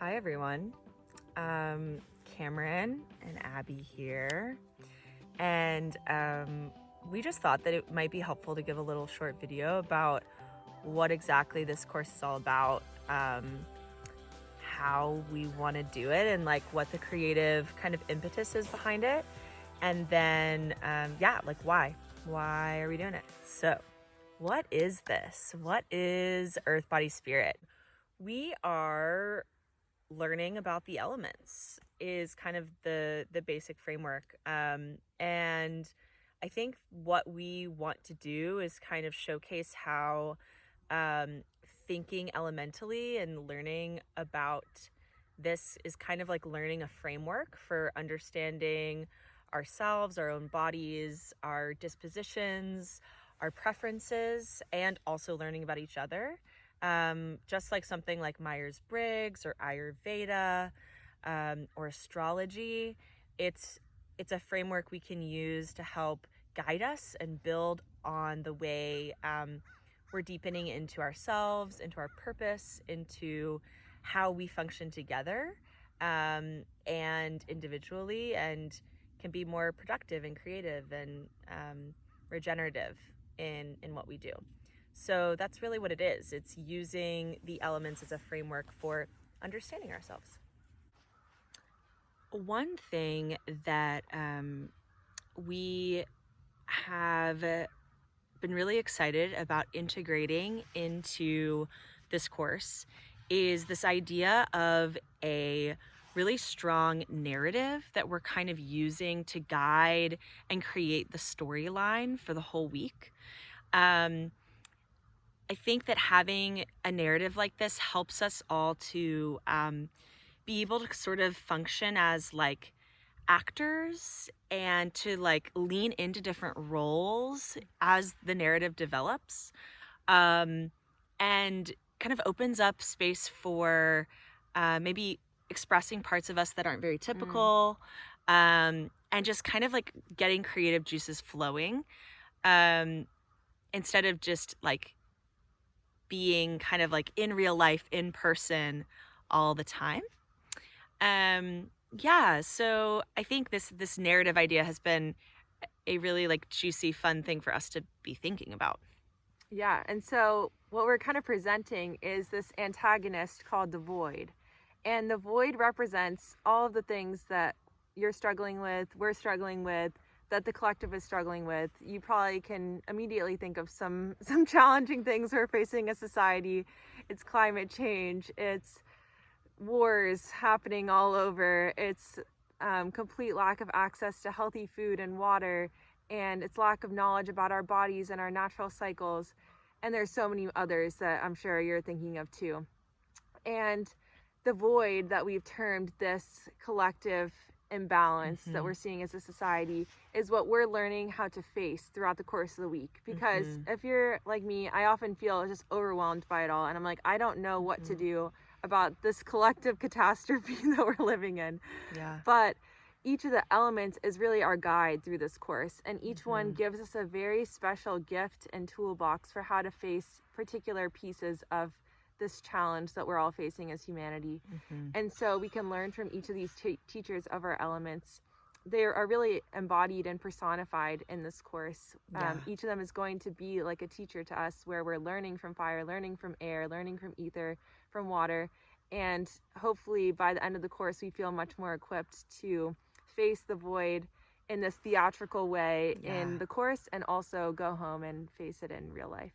Hi everyone, Cameron and Abby here, and we just thought that it might be helpful to give a little short video about what exactly this course is all about, how we want to do it, and like what the creative kind of impetus is behind it, and then like why are we doing it? So what is this? What is Earth, Body, Spirit? We are learning about the elements is kind of the basic framework, and I think what we want to do is kind of showcase how thinking elementally and learning about this is kind of like learning a framework for understanding ourselves, our own bodies, our dispositions, our preferences, and also learning about each other. Just like something like Myers-Briggs or Ayurveda, or astrology, it's a framework we can use to help guide us and build on the way we're deepening into ourselves, into our purpose, into how we function together, and individually, and can be more productive and creative and regenerative in what we do. So that's really what it is. It's using the elements as a framework for understanding ourselves. One thing that we have been really excited about integrating into this course is this idea of a really strong narrative that we're kind of using to guide and create the storyline for the whole week. I think that having a narrative like this helps us all to be able to sort of function as like actors and to like lean into different roles as the narrative develops, and kind of opens up space for maybe expressing parts of us that aren't very typical, and just kind of like getting creative juices flowing, instead of just like being kind of like in real life, in person all the time. So I think this narrative idea has been a really like juicy, fun thing for us to be thinking about. Yeah, and so what we're kind of presenting is this antagonist called the void. And the void represents all of the things that you're struggling with, we're struggling with, that the collective is struggling with. You probably can immediately think of some challenging things we're facing as society. It's climate change, it's wars happening all over, it's complete lack of access to healthy food and water, and it's lack of knowledge about our bodies and our natural cycles. And there's so many others that I'm sure you're thinking of too. And the void that we've termed this collective imbalance that we're seeing as a society is what we're learning how to face throughout the course of the week. Because if you're like me, I often feel just overwhelmed by it all, and I'm like, I don't know what to do about this collective catastrophe that we're living in. Yeah. But each of the elements is really our guide through this course, and each one gives us a very special gift and toolbox for how to face particular pieces of this challenge that we're all facing as humanity. And so we can learn from each of these teachers of our elements. They are really embodied and personified in this course. Each of them is going to be like a teacher to us, where we're learning from fire, learning from air, learning from ether, from water. And hopefully by the end of the course, we feel much more equipped to face the void in this theatrical way in the course, and also go home and face it in real life.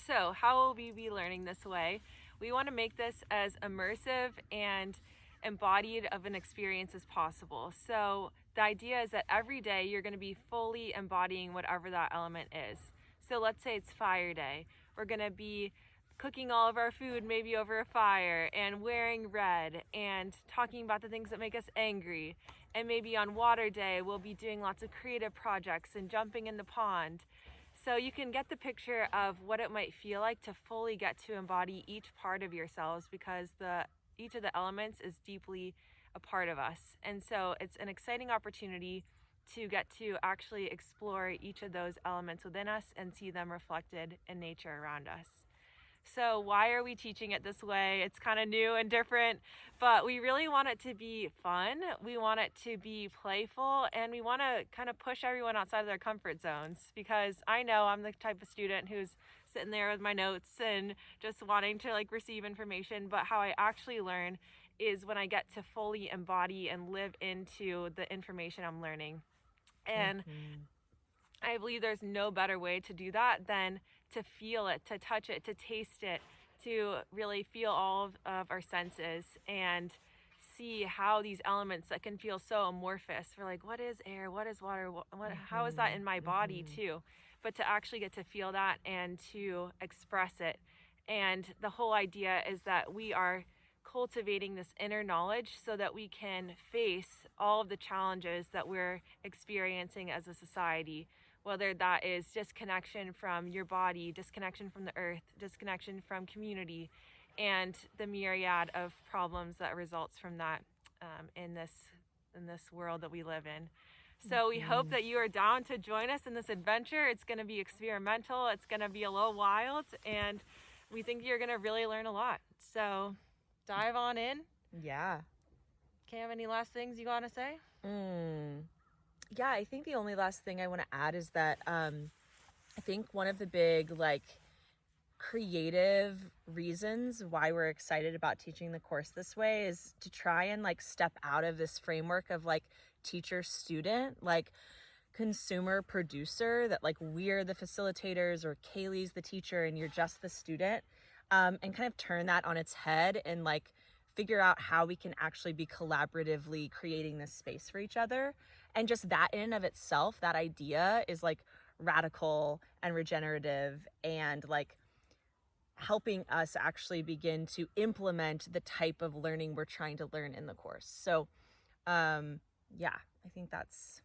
So how will we be learning this way? We want to make this as immersive and embodied of an experience as possible. So the idea is that every day you're going to be fully embodying whatever that element is. So let's say it's fire day. We're going to be cooking all of our food maybe over a fire, and wearing red, and talking about the things that make us angry. And maybe on water day we'll be doing lots of creative projects and jumping in the pond. So you can get the picture of what it might feel like to fully get to embody each part of yourselves, because each of the elements is deeply a part of us. And so it's an exciting opportunity to get to actually explore each of those elements within us and see them reflected in nature around us. So why are we teaching it this way? It's kind of new and different, but we really want it to be fun. We want it to be playful, and we want to kind of push everyone outside of their comfort zones, because I know I'm the type of student who's sitting there with my notes and just wanting to like receive information, but how I actually learn is when I get to fully embody and live into the information I'm learning. And I believe there's no better way to do that than to feel it, to touch it, to taste it, to really feel all of our senses and see how these elements that can feel so amorphous. We're like, what is air? What is water? How is that in my body too? But to actually get to feel that and to express it. And the whole idea is that we are cultivating this inner knowledge so that we can face all of the challenges that we're experiencing as a society, whether that is disconnection from your body, disconnection from the earth, disconnection from community, and the myriad of problems that results from that in this world that we live in. So we hope that you are down to join us in this adventure. It's going to be experimental. It's going to be a little wild, and we think you're going to really learn a lot. So dive on in. Yeah. Cam, any last things you want to say? Yeah, I think the only last thing I want to add is that I think one of the big like creative reasons why we're excited about teaching the course this way is to try and like step out of this framework of like teacher student, like consumer producer, that like we're the facilitators or Kaylee's the teacher and you're just the student, and kind of turn that on its head and like figure out how we can actually be collaboratively creating this space for each other. And just that in and of itself, that idea is like radical and regenerative and like helping us actually begin to implement the type of learning we're trying to learn in the course. So yeah, I think that's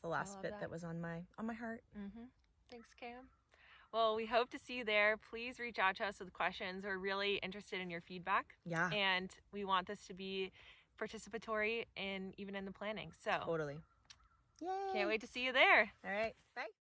the last bit that was on my heart. Thanks, Cam. Well, we hope to see you there. Please reach out to us with questions. We're really interested in your feedback. Yeah. And we want this to be participatory and even in the planning. So Totally. Yay. Can't wait to see you there. All right. Bye.